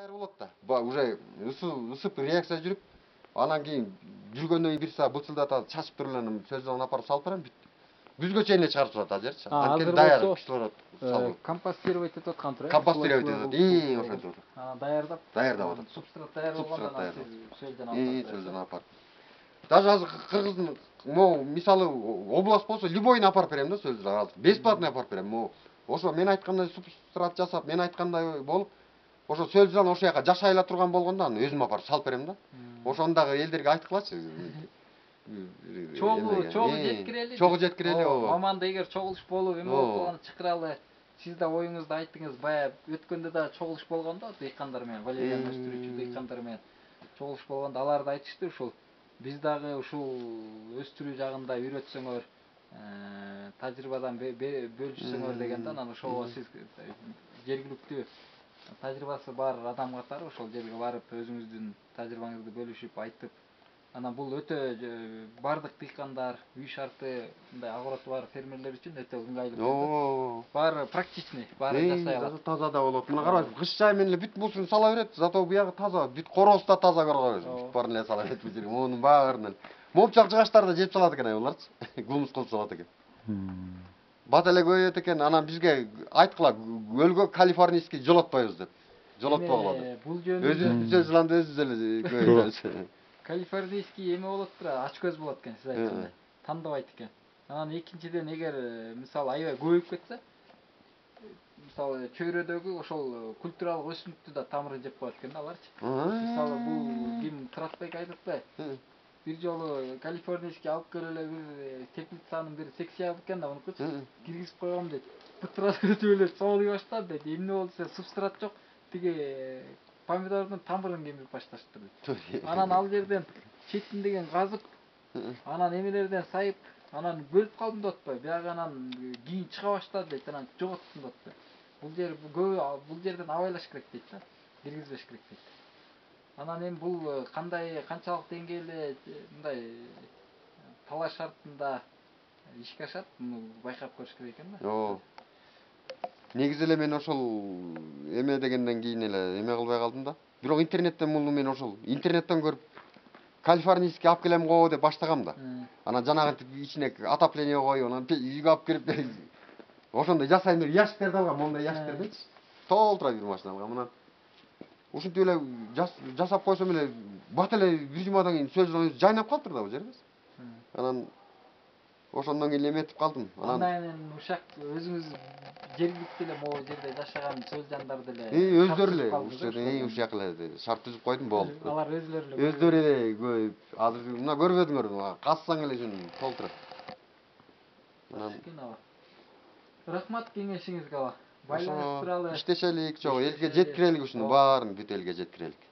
даяр болот да. Уже ысып реакция жүрүп, анан кийин жүргөндөн кийин 1 саат бытылдатат, чачып туруп эле сөз залына апарып салып берем. Бүт. Бүзгө чейин эле чыгарып турат азырчы. Анткени даяр кислород салып. Компостировать этип аткан турат. Компостировать этип атат. Ошентип атат. Даярдап атат. Субстрат даяр болгондон сиз сөздөн алып сөздөн апарып. Даже азыр Кыргыздын могу мисалы область болсо любойуна апарып берем да сөздөр. Бесплатно апарып берем. Ошо мен айткандай субстрат жасап, мен айткандай болуп, ошо сөз зал ошо жака жашайла турган болгондо аны өзүм апарып салып берем да. Ошондагы элдерге айткылачы. Чогуу жеткирели. Чогуу жеткирели. Маманда эгер чогулуш болуп, эме болуп калганда чакыралы. Сиз да оюңузду айттыңыз. Бая өткөндө да чогулуш болгондо дыйкандар менен, валериан өстүрүүчү дыйкандар менен чогулуш болгондо алар да айтышты ушул. Биз дагы ушул өстүрүү жагында үйрөтсөңөр, тажрыйбадан бөлүшсөңөр дегенде, анан ошого сиз жергиликтүү тажрыйбасы бар адам катары ошол жерге барып өзүңүздүн тажрыйбаңызды бөлүшүп айтып, анан бул өтө бардык дыйкандар, үй шарты, мындай агороты бар фермерлер үчүн өтө ыңгайлуу. Баары практичный, баары жасай алат. Таза да болот. Мына карабайсыз, кыш жай менен эле бүт мусорун сала берет, зато буягы таза, бүт коросу да таза көргөбүз. Баарын эле сала берет бул жерге. Мунун баарын эле. Момчак жыгачтарды да жеп салат экен буларчы. Гумус кылып салат экен. Бат эле көбөйөт экен. Анан бизге айткыла, көлгө калифорнийский жолотпойбуз деп. Жолотпогула. Бул жөнүндө өзүбүздүн сөз жыланды өзүбүз эле көбөйтөбүз. Калифорнийский эме болот тура, ач көз болот экен, сиз айткандай. Тандабайт экен. Анан экинчиден эгер мисалы аябай көбөйүп кетсе, мисалы чөйрөдөгү ошол культуралык өсүмдүктү да тамыры жеп коет экен да аларчы. Мисалы бул ким Туратбек айтатпайбы? Бир жолу калифорнийский алып келип эле бир теплицанын бир секция экен да, мунукучу киргизип койгом дейт. Бытырап өтүп эле соолуй баштады дейт. Эмне болду десе, субстрат жок. Тиги помидордун тамырын кемирип башташты дейт. Анан ал жерден четиндеген казып, анан эмелерден сайып, анан бөлүп калдым деп атпайбы. Биягы анан кийин чыга баштады дейт, анан жоготтум деп атпайбы. Бул жер көбү бул жерден абайлаш керек дейт да. Киргизбеш керек дейт. Анан эми бул канчалык деңгээлде мындай талаш шартында ишке ашат, муну байкап көрүш керек экен да. Негизи эле мен ошол эме дегенден кийин эле эме кылбай калдым да. Бирок интернеттен муну мен ошол интернеттен көрүп калифорнийский алып келем го деп баштагам да. Анан жанагы ичине отопление коюп, анан үйгө алып кирип ошондой жасайм деп ящиктерди алгам, мондай ящиктердечи. Толтура бир машина алгам. Анан ушинтип эле жасап койсом эле бат эле бир жумадан кийин сөз жайнап калыптыр да бул жерибиз. Анан ошондон кийин эметип калдым. Анан ушак өзүңүз жергиликтүү эле могу жерде жашаган сөз жандар деле өздөрү эле ушак эле шарт түзүп койдум, болду. Алар өздөрү эле көбөйүп, азыр мына көрбөдүңөрбү? Казсаң эле шуну толтурат. Рахмат кеңешиңизге ала. Байланыш тууралуу иштешелик, элге жеткирелик ушуну баарын, бүт элге жеткирелик.